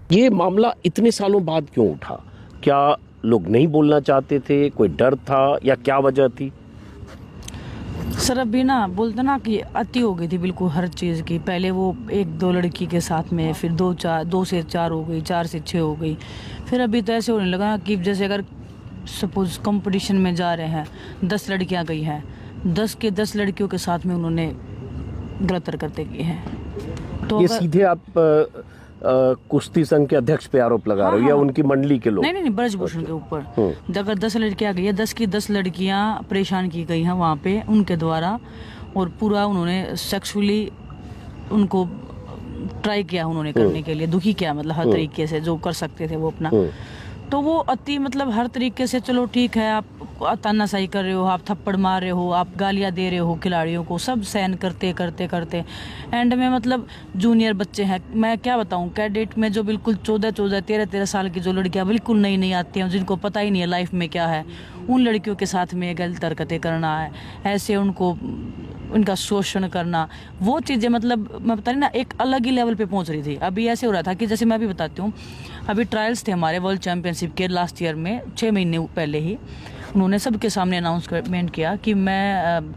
ये मामला इतने सालों बाद क्यों उठा? क्या लोग नहीं बोलना चाहते थे, कोई डर था या क्या वजह थी? सर अभी ना बोलते ना कि अति हो गई थी बिल्कुल हर चीज़ की। पहले वो एक दो लड़की के साथ में, फिर दो से चार हो गई, चार से छः हो गई। फिर अभी तो ऐसे होने लगा कि जैसे अगर सपोज कंपटीशन में जा रहे हैं, 10 लड़कियां गई हैं, 10 के 10 लड़कियों के साथ में उन्होंने गलत हरकतें की हैं। तो ये अगर सीधे आप कुश्ती संघ के अध्यक्ष पे आरोप लगा रहे हो या उनकी मंडली के लोग? नहीं नहीं नहीं, ब्रजभूषण के ऊपर अगर 10 लड़कियां गई है, 10 की 10 लड़कियां परेशान की गई हैं वहाँ पे उनके द्वारा, और पूरा उन्होंने सेक्सुअली उनको ट्राई किया उन्होंने करने के लिए, दुखी किया मतलब हर तरीके से जो कर सकते थे वो अपना। तो वो अति मतलब हर तरीके से, चलो ठीक है आप तानाशाही कर रहे हो, आप थप्पड़ मार रहे हो, आप गालियां दे रहे हो खिलाड़ियों को, सब सहन करते करते करते एंड में मतलब जूनियर बच्चे हैं, मैं क्या बताऊं, कैडेट में जो बिल्कुल 14 13 साल की जो लड़कियां बिल्कुल नई नई आती हैं, जिनको पता ही नहीं है लाइफ में क्या है, उन लड़कियों के साथ में गलत हरकतें करना है, ऐसे उनको उनका शोषण करना, वो चीज़ें मतलब मैं बता रही ना एक अलग ही लेवल पे पहुंच रही थी। अभी ऐसे हो रहा था कि जैसे मैं अभी बताती हूँ, अभी ट्रायल्स थे हमारे वर्ल्ड चैंपियनशिप के लास्ट ईयर में, 6 महीने पहले ही उन्होंने सबके सामने अनाउंसमेंट किया कि मैं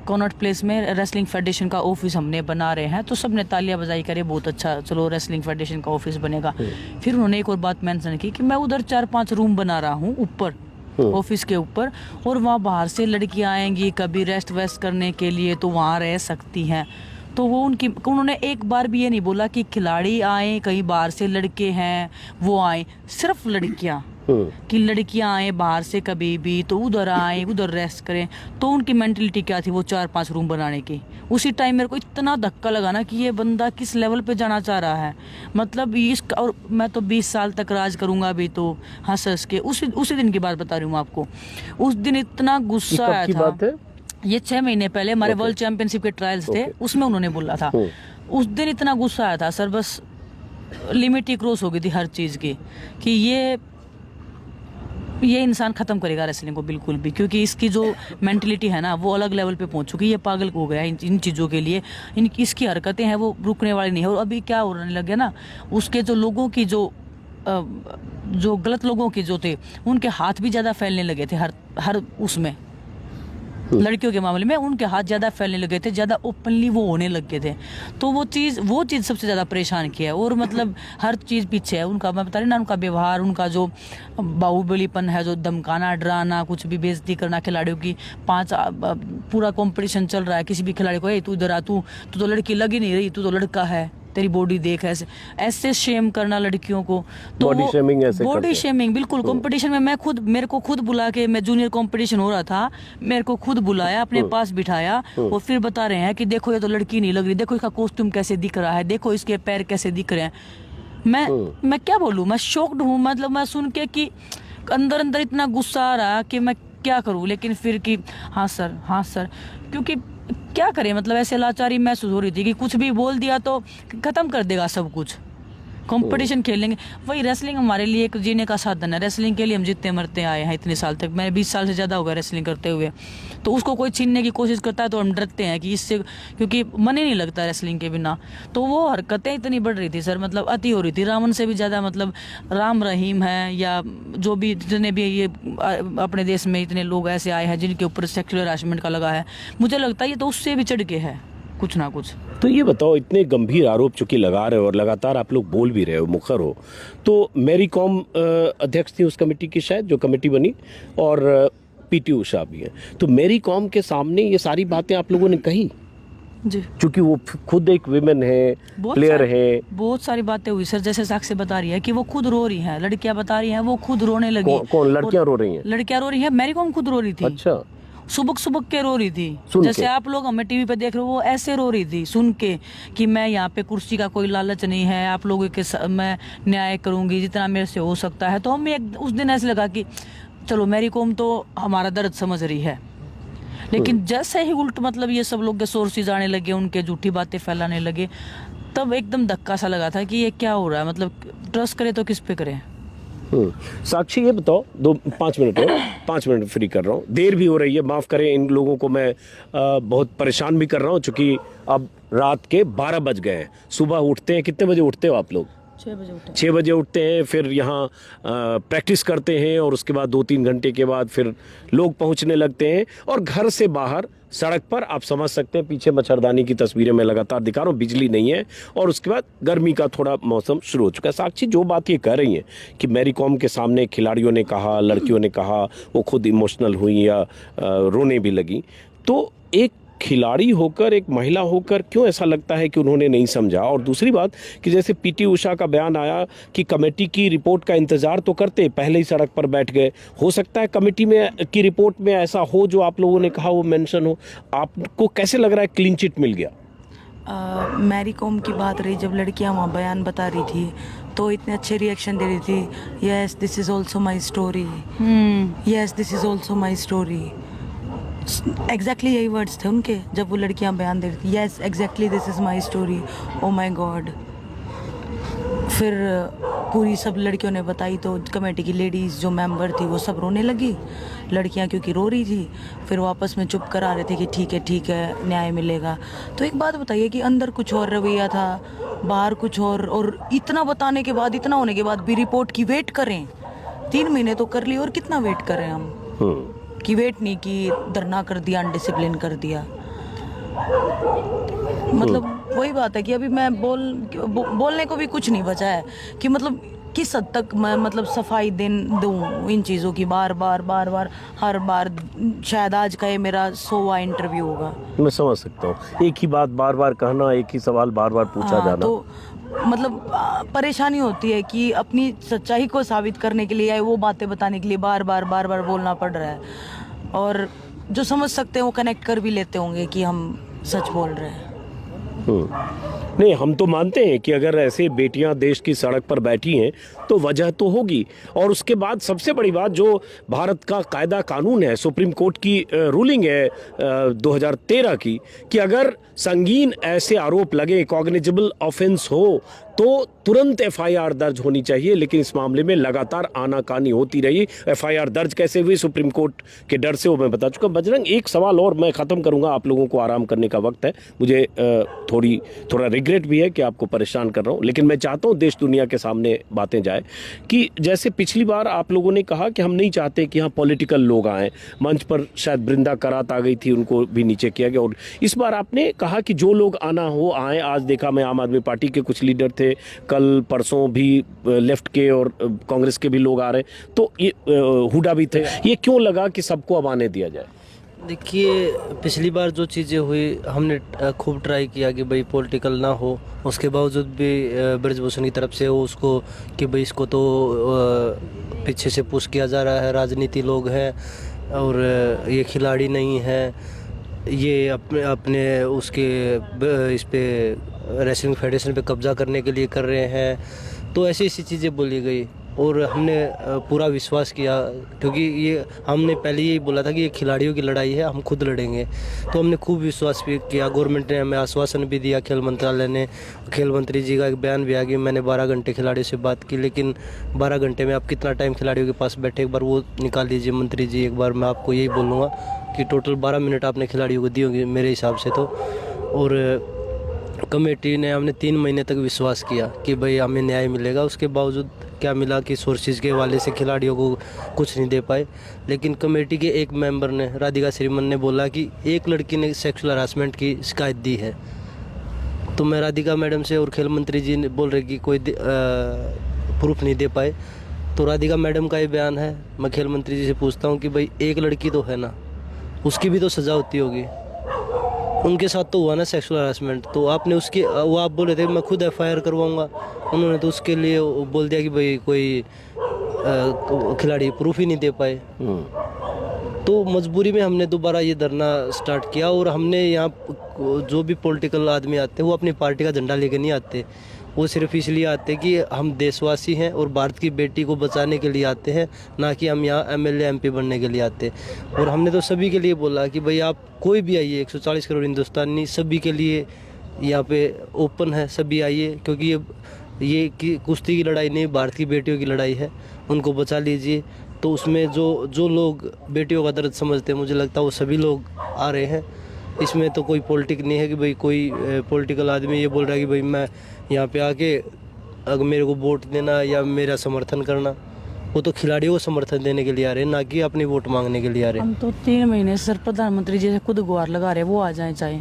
कॉनॉट प्लेस में रेसलिंग फेडरेशन का ऑफिस हमने बना रहे हैं। तो सबने तालियां बजाई करे, बहुत अच्छा, चलो रेसलिंग फेडरेशन का ऑफिस बनेगा। फिर उन्होंने एक और बात मेंशन की कि मैं उधर 4-5 रूम बना रहा हूँ ऊपर ऑफिस के ऊपर, और वहाँ बाहर से लड़कियां आएंगी कभी रेस्ट वेस्ट करने के लिए, तो वहाँ रह सकती हैं। तो वो उन्होंने एक बार भी ये नहीं बोला कि खिलाड़ी आए कहीं बाहर से लड़के हैं वो आए, सिर्फ लड़कियां, कि लड़कियां आए बाहर से कभी भी तो उधर आए उधर रेस्ट करें। तो उनकी मेंटलिटी क्या थी वो 4-5 रूम बनाने की। उसी टाइम मेरे को इतना धक्का लगा ना कि ये बंदा किस लेवल पे जाना चाह रहा है, मतलब और मैं तो 20 साल तक राज करूंगा अभी तो हंस हंस के। उसी दिन की बात बता रही हूँ मैं आपको, उस दिन इतना गुस्सा आया था। ये 6 महीने पहले हमारे वर्ल्ड चैंपियनशिप के ट्रायल्स थे, उसमें उन्होंने बोला था। उस दिन इतना गुस्सा आया था सर, बस लिमिट ही क्रॉस हो गई थी हर चीज़ की, कि ये इंसान खत्म करेगा रेसलिंग को बिल्कुल भी, क्योंकि इसकी जो मेंटलिटी है ना वो अलग लेवल पे पहुंच चुकी है। ये पागल हो गया है इन चीज़ों के लिए, इसकी हरकतें हैं वो रुकने वाली नहीं है। और अभी क्या होने लगे ना, उसके जो लोगों की जो गलत लोगों की जो थे उनके हाथ भी ज़्यादा फैलने लगे थे, हर उसमें लड़कियों के मामले में उनके हाथ ज़्यादा फैलने लगे थे, ज़्यादा ओपनली वो होने लगे थे। तो वो चीज़ सबसे ज़्यादा परेशान किया है। और मतलब हर चीज़ पीछे है उनका, मैं बता रही ना, उनका व्यवहार, उनका जो बाहुबलीपन है, जो धमकाना डराना, कुछ भी बेइज्जती करना खिलाड़ियों की। पूरा कंपटीशन चल रहा है, किसी भी खिलाड़ी को तू इधर आ, तू तो लड़की लग ही नहीं रही, तू तो लड़का है, तेरी बॉडी देख, ऐसे शेम करना लड़कियों को। तो बॉडी शेमिंग बिल्कुल कंपटीशन में मेरे को खुद बुला के, मैं जूनियर कंपटीशन हो रहा था, मेरे को खुद बुलाया अपने पास बिठाया और फिर बता रहे हैं कि देखो ये तो लड़की नहीं लग रही, देखो इसका कॉस्ट्यूम कैसे दिख रहा है, देखो इसके पैर कैसे दिख रहे हैं। मैं क्या बोलूं, मैं शॉक्ड हूँ, मतलब मैं सुन के कि अंदर अंदर इतना गुस्सा आ रहा कि मैं क्या करूं। लेकिन फिर कि हाँ सर, क्योंकि क्या करें, मतलब ऐसे लाचारी महसूस हो रही थी कि कुछ भी बोल दिया तो खत्म कर देगा सब कुछ। कंपटीशन खेलेंगे, वही रेसलिंग हमारे लिए एक जीने का साधन है। रेसलिंग के लिए हम जीते मरते आए हैं इतने साल तक, मैं 20 साल से ज़्यादा हो गया रेसलिंग करते हुए। तो उसको कोई छीनने की कोशिश करता है तो हम डरते हैं कि इससे, क्योंकि मन ही नहीं लगता रेसलिंग के बिना। तो वो हरकतें इतनी बढ़ रही थी सर, मतलब अति हो रही थी, रावण से भी ज़्यादा। मतलब राम रहीम है या जो भी जितने भी ये अपने देश में इतने लोग ऐसे आए हैं जिनके ऊपर सेक्सुअल हरासमेंट का लगा है, मुझे लगता है ये तो उससे भी चढ़ के है कुछ ना कुछ। तो ये बताओ, इतने गंभीर आरोप चूंकि लगा रहे हो और लगातार आप लोग बोल भी रहे हो, मुखर हो, तो मैरी कॉम अध्यक्ष थी उस कमेटी की, शायद जो कमेटी बनी, और पीटी उषा भी है। तो मैरी कॉम के सामने ये सारी बातें आप लोगों ने कही जी, क्योंकि वो खुद एक विमेन है, प्लेयर है। बहुत सारी बातें हुई सर, जैसे साक्षी बता रही है कि वो खुद रो रही हैं, लड़कियां बता रही हैं वो खुद रोने लगी। कौन लड़कियां रो रही हैं? लड़कियां रो रही है, मैरी कॉम खुद रो रही थी। अच्छा, सुबक के रो रही थी, जैसे आप लोग हमें टीवी पे देख रहे हो, वो ऐसे रो रही थी सुन के कि मैं यहाँ पे कुर्सी का कोई लालच नहीं है, आप लोगों के मैं न्याय करूंगी जितना मेरे से हो सकता है। तो हमें उस दिन ऐसे लगा कि चलो मैरी कॉम तो हमारा दर्द समझ रही है। लेकिन जैसे ही उल्ट मतलब ये सब लोग के सोर्सेज आने लगे, उनके झूठी बातें फैलाने लगे, तब एकदम धक्का सा लगा था कि ये क्या हो रहा है, मतलब ट्रस्ट करे तो किस पे करें। साक्षी ये बताओ, 5 मिनट हो, 5 मिनट फ्री कर रहा हूँ, देर भी हो रही है, माफ़ करें इन लोगों को, मैं बहुत परेशान भी कर रहा हूँ चूँकि अब रात के 12 बज गए हैं। सुबह उठते हैं, कितने बजे उठते हो आप लोग? 6 बजे उठे। 6 बजे उठते हैं, फिर यहाँ प्रैक्टिस करते हैं और उसके बाद 2-3 घंटे के बाद फिर लोग पहुँचने लगते हैं और घर से बाहर सड़क पर आप समझ सकते हैं, पीछे मच्छरदानी की तस्वीरें मैं लगातार दिखा रहा हूँ, बिजली नहीं है और उसके बाद गर्मी का थोड़ा मौसम शुरू हो चुका है। साक्षी, जो बात ये कह रही हैं कि मैरी कॉम के सामने खिलाड़ियों ने कहा, लड़कियों ने कहा, वो खुद इमोशनल हुई या रोने भी लगी, तो एक खिलाड़ी होकर, एक महिला होकर क्यों ऐसा लगता है कि उन्होंने नहीं समझा? और दूसरी बात कि जैसे पीटी उषा का बयान आया कि कमेटी की रिपोर्ट का इंतजार तो करते, पहले ही सड़क पर बैठ गए। हो सकता है कमेटी में की रिपोर्ट में ऐसा हो जो आप लोगों ने कहा वो मेंशन हो। आपको कैसे लग रहा है क्लीन चिट मिल गया? मैरी कॉम की बात रही, जब लड़कियां वहाँ बयान बता रही थी तो इतने अच्छे रिएक्शन दे रही थी। Yes this is also my story, yes this is also my story. Exactly यही वर्ड्स थे उनके जब वो लड़कियां बयान दे रही थी। Yes exactly this is my story, oh my God. फिर पूरी सब लड़कियों ने बताई तो कमेटी की लेडीज़ जो मेंबर थी वो सब रोने लगी, लड़कियां क्योंकि रो रही थी। फिर वो आपस में चुप करा रहे थे कि ठीक है न्याय मिलेगा। तो एक बात बताइए कि अंदर कुछ और रवैया था, बाहर कुछ और इतना बताने के बाद, इतना होने के बाद भी रिपोर्ट की वेट करें। 3 महीने तो कर ली और कितना वेट करें हम कि वेट नहीं की, धरना कर दिया, अनडिसिप्लिन कर दिया। मतलब वही बात है कि अभी मैं बोलने को भी कुछ नहीं बचा है कि मतलब किस हद तक मैं मतलब सफाई दूं इन चीज़ों की। बार बार हर बार शायद आज का ये मेरा 100वां इंटरव्यू होगा। मैं समझ सकता हूँ, एक ही बात बार बार कहना, एक ही सवाल बार बार पूछा जाना, तो मतलब परेशानी होती है कि अपनी सच्चाई को साबित करने के लिए या वो बातें बताने के लिए बार बार बोलना पड़ रहा है। और जो समझ सकते हैं वो कनेक्ट कर भी लेते होंगे कि हम सच बोल रहे हैं। नहीं, हम तो मानते हैं कि अगर ऐसे बेटियां देश की सड़क पर बैठी हैं तो वजह तो होगी। और उसके बाद सबसे बड़ी बात, जो भारत का कायदा कानून है, सुप्रीम कोर्ट की रूलिंग है 2013 की, कि अगर संगीन ऐसे आरोप लगे, कॉग्निजेबल ऑफेंस हो, तो तुरंत एफआईआर दर्ज होनी चाहिए। लेकिन इस मामले में लगातार आनाकानी होती रही। एफआईआर दर्ज कैसे हुई सुप्रीम कोर्ट के डर से, वो मैं बता चुका। बजरंग, एक सवाल और मैं ख़त्म करूंगा, आप लोगों को आराम करने का वक्त है। मुझे थोड़ा रिग्रेट भी है कि आपको परेशान कर रहा हूं, लेकिन मैं चाहता हूं देश दुनिया के सामने बातें जाए कि जैसे पिछली बार आप लोगों ने कहा कि हम नहीं चाहते कि यहाँ पॉलिटिकल लोग आएँ, मंच पर शायद बृंदा करात आ गई थी, उनको भी नीचे किया गया। और इस बार आपने कहा कि जो लोग आना हो आए। आज देखा मैं आम आदमी पार्टी के कुछ लीडर थे, कल परसों भी लेफ्ट के और कांग्रेस के भी लोग आ रहे, तो ये हुडा भी थे। ये क्यों लगा कि सबको अब आने दिया जाए? देखिए, पिछली बार जो चीज़ें हुई, हमने खूब ट्राई किया कि भाई पॉलिटिकल ना हो, उसके बावजूद भी ब्रजभूषण की तरफ से वो उसको कि भाई इसको तो पीछे से पुश किया जा रहा है, राजनीति लोग हैं और ये खिलाड़ी नहीं है, ये अपने उसके इस पे रेसलिंग फेडरेशन पे कब्जा करने के लिए कर रहे हैं। तो ऐसी चीज़ें बोली गई और हमने पूरा विश्वास किया, क्योंकि ये हमने पहले यही बोला था कि ये खिलाड़ियों की लड़ाई है, हम खुद लड़ेंगे। तो हमने खूब विश्वास भी किया। गवर्नमेंट ने हमें आश्वासन भी दिया, खेल मंत्रालय ने, खेल मंत्री जी का एक बयान भी आ गया। मैंने 12 घंटे खिलाड़ियों से बात की, लेकिन 12 घंटे में आप कितना टाइम खिलाड़ियों के पास बैठे, एक बार वो निकाल लीजिए मंत्री जी। एक बार मैं आपको यही बोलूँगा कि टोटल 12 मिनट आपने खिलाड़ियों को दी होंगी मेरे हिसाब से तो। और कमेटी ने, हमने 3 महीने तक विश्वास किया कि भाई हमें न्याय मिलेगा। उसके बावजूद क्या मिला कि सोर्सेज के हवाले से खिलाड़ियों को कुछ नहीं दे पाए। लेकिन कमेटी के एक मेंबर ने, राधिका श्रीमन ने बोला कि एक लड़की ने सेक्सुअल हरासमेंट की शिकायत दी है। तो मैं राधिका मैडम से और खेल मंत्री जी ने बोल रहे कि कोई प्रूफ नहीं दे पाए। तो राधिका मैडम का ये बयान है। मैं खेल मंत्री जी से पूछता हूँ कि भाई एक लड़की तो है ना, उसकी भी तो सज़ा होती होगी, उनके साथ तो हुआ ना सेक्सुअल हरासमेंट। तो आपने उसकी, वो आप बोल रहे थे मैं खुद एफआईआर करवाऊंगा, उन्होंने तो उसके लिए बोल दिया कि भाई कोई खिलाड़ी प्रूफ ही नहीं दे पाए। तो मजबूरी में हमने दोबारा ये धरना स्टार्ट किया। और हमने यहाँ जो भी पॉलिटिकल आदमी आते हैं वो अपनी पार्टी का झंडा लेके नहीं आते, वो सिर्फ इसलिए आते हैं कि हम देशवासी हैं और भारत की बेटी को बचाने के लिए आते हैं, ना कि हम यहाँ एमएलए एमपी बनने के लिए आते हैं। और हमने तो सभी के लिए बोला कि भाई आप कोई भी आइए, 140 करोड़ हिंदुस्तानी सभी के लिए यहाँ पे ओपन है, सभी आइए, क्योंकि ये कुश्ती की लड़ाई नहीं, भारत की बेटियों की लड़ाई है, उनको बचा लीजिए। तो उसमें जो लोग बेटियों का दर्द समझते हैं, मुझे लगता है वो सभी लोग आ रहे हैं। इसमें तो कोई पॉलिटिक नहीं है कि भाई कोई पॉलिटिकल आदमी ये बोल रहा है कि भाई मैं यहाँ पे आके अगर मेरे को वोट देना या मेरा समर्थन करना, वो तो खिलाड़ियों को समर्थन देने के लिए आ रहे हैं, ना कि अपनी वोट मांगने के लिए आ रहे हैं। हम तो 3 महीने से सर प्रधानमंत्री जी से खुद गुहार लगा रहे हैं, वो आ जाए, चाहे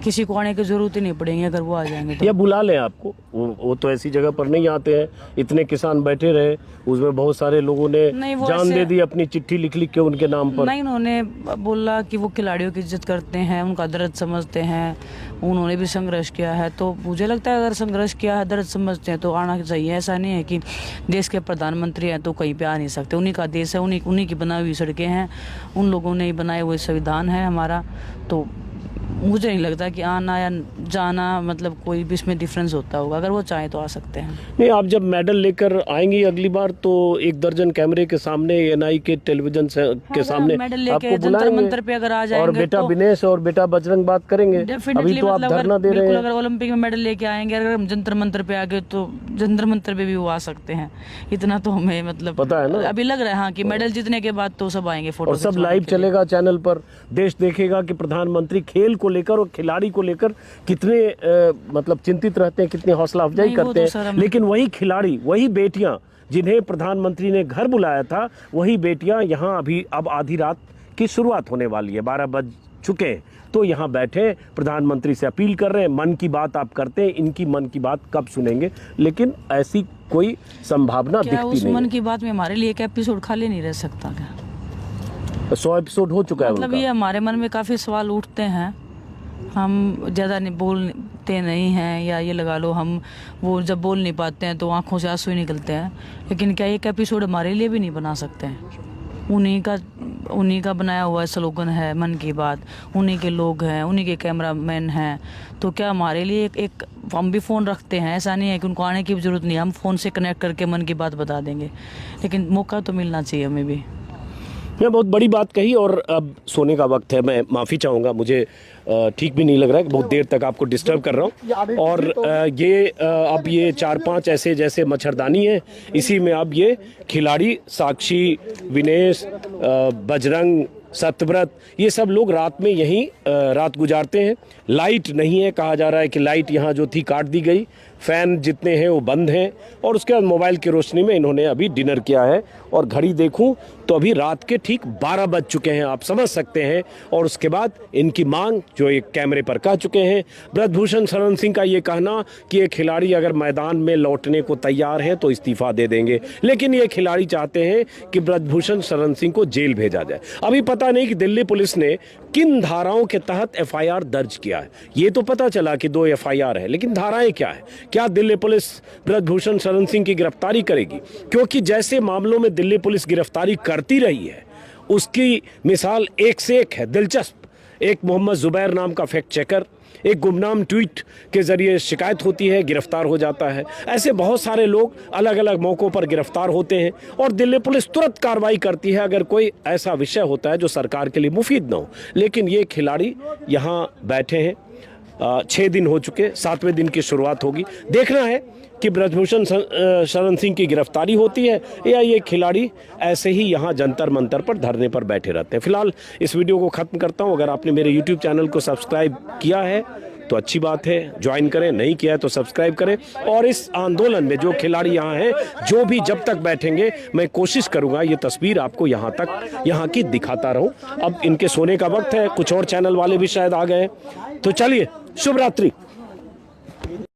किसी को आने की जरूरत ही नहीं पड़ेगी अगर वो आ जाएंगे तो। या बुला लें आपको, वो तो ऐसी जगह पर नहीं आते हैं। इतने किसान बैठे रहे, उसमें बहुत सारे लोगों ने नहीं, वो जान ऐसे- दे दी अपनी चिट्ठी लिख लिख के उनके नाम पर। नहीं, उन्होंने बोला कि वो खिलाड़ियों की इज्जत करते हैं, उनका दर्द समझते हैं, उन्होंने भी संघर्ष किया है। तो मुझे लगता है अगर संघर्ष किया है, दर्द समझते हैं तो आना चाहिए। ऐसा नहीं है कि देश के प्रधानमंत्री हैं तो कहीं पे आ नहीं सकते। उन्हीं का देश है, उन्हीं की बनाई हुई सड़कें हैं, उन लोगों ने ही बनाए हुए संविधान है हमारा। तो मुझे नहीं लगता कि आना या जाना मतलब कोई भी इसमें डिफरेंस होता होगा। अगर वो चाहें तो आ सकते हैं। नहीं, आप जब मेडल लेकर आएंगी अगली बार तो 1 दर्जन कैमरे के सामने, एनआई के टेलीविजन के सामने मेडल लेके आपको जंतर बुलाएंगे मंतर पे अगर आ और जाएंगे बेटा तो विनेश और बेटा बजरंग बात करेंगे। अभी डेफिनेटली तो आप मतलब धरना दे रहे बिल्कुल हैं। अगर ओलंपिक में मेडल लेके आएंगे, अगर हम जंतर मंतर पे आ गए तो जंतर मंतर पे भी वो आ सकते हैं। इतना तो हमें मतलब पता है ना। अभी लग रहा है हाँ कि मेडल जीतने के बाद तो सब आएंगे फोटो और सब लाइव चलेगा चैनल पर, देश देखेगा कि प्रधानमंत्री खेल को लेकर और खिलाड़ी को लेकर कितने मतलब चिंतित रहते हैं, कितनी हौसला अफजाई नहीं, वो करते तो हैं। सर हम- लेकिन वही खिलाड़ी, वही बेटियां जिन्हें प्रधानमंत्री ने घर बुलाया था, वही बेटियां यहाँ अभी अब आधी रात की शुरुआत होने वाली है, 12 बज चुके हैं, तो यहाँ बैठे प्रधानमंत्री से अपील कर रहे हैं। मन की बात आप करते हैं, इनकी मन की बात कब सुनेंगे? लेकिन ऐसी कोई संभावना क्या दिखती उस नहीं मन है। की बात में हमारे लिए एक एपिसोड खाली नहीं रह सकता क्या? 100 एपिसोड हो चुका है मतलब उनका। ये हमारे मन में काफ़ी सवाल उठते हैं। हम ज़्यादा नहीं बोलते नहीं हैं, या ये लगा लो हम वो जब बोल नहीं पाते हैं तो आंखों से आंसू ही निकलते हैं। लेकिन क्या एक एपिसोड हमारे लिए भी नहीं बना सकते हैं? उन्हीं का बनाया हुआ स्लोगन है मन की बात, उन्हीं के लोग हैं, उन्हीं के कैमरामैन हैं। तो क्या हमारे लिए एक हम भी फ़ोन रखते हैं, ऐसा नहीं है कि उनको आने की भी ज़रूरत नहीं है। हम फ़ोन से कनेक्ट करके मन की बात बता देंगे, लेकिन मौका तो मिलना चाहिए हमें भी। मैं बहुत बड़ी बात कही और अब सोने का वक्त है। मैं माफ़ी चाहूँगा, मुझे ठीक भी नहीं लग रहा है कि बहुत देर तक आपको डिस्टर्ब कर रहा हूँ। और ये अब ये 4-5 ऐसे जैसे मच्छरदानी है, इसी में अब ये खिलाड़ी साक्षी, विनेश, बजरंग, सत्यव्रत, ये सब लोग रात में यहीं रात गुजारते हैं। लाइट नहीं है, कहा जा रहा है कि लाइट यहाँ जो थी काट दी गई, फ़ैन जितने हैं वो बंद हैं, और उसके बाद मोबाइल की रोशनी में इन्होंने अभी डिनर किया है। और घड़ी देखूं तो अभी रात के ठीक 12 बज चुके हैं, आप समझ सकते हैं। और उसके बाद इनकी मांग जो एक कैमरे पर कह चुके हैं, ब्रजभूषण शरण सिंह का ये कहना कि ये खिलाड़ी अगर मैदान में लौटने को तैयार हैं तो इस्तीफा दे देंगे, लेकिन ये खिलाड़ी चाहते हैं कि ब्रजभूषण शरण सिंह को जेल भेजा जाए। अभी पता नहीं कि दिल्ली पुलिस ने किन धाराओं के तहत एफआईआर दर्ज किया है। ये तो पता चला कि 2 एफआईआर है, लेकिन धाराएं क्या है? क्या दिल्ली पुलिस ब्रजभूषण शरण सिंह की गिरफ्तारी करेगी? क्योंकि जैसे मामलों में दिल्ली पुलिस गिरफ्तारी करती रही है, उसकी मिसाल एक से एक है दिलचस्प। एक मोहम्मद जुबैर नाम का फैक्ट चेकर, एक गुमनाम ट्वीट के जरिए शिकायत होती है, गिरफ्तार हो जाता है। ऐसे बहुत सारे लोग अलग अलग मौक़ों पर गिरफ्तार होते हैं और दिल्ली पुलिस तुरंत कार्रवाई करती है अगर कोई ऐसा विषय होता है जो सरकार के लिए मुफीद ना हो। लेकिन ये खिलाड़ी यहाँ बैठे हैं, 6 दिन हो चुके, 7वें दिन की शुरुआत होगी। देखना है कि ब्रजभूषण शरण सिंह की गिरफ्तारी होती है या ये खिलाड़ी ऐसे ही यहाँ जंतर मंतर पर धरने पर बैठे रहते हैं। फिलहाल इस वीडियो को ख़त्म करता हूँ। अगर आपने मेरे YouTube चैनल को सब्सक्राइब किया है तो अच्छी बात है, ज्वाइन करें, नहीं किया है तो सब्सक्राइब करें। और इस आंदोलन में जो खिलाड़ी यहाँ हैं, जो भी जब तक बैठेंगे, मैं कोशिश करूँगा ये तस्वीर आपको यहाँ की दिखाता रहूँ। अब इनके सोने का वक्त है, कुछ और चैनल वाले भी शायद आ गए, तो चलिए, शुभ रात्रि।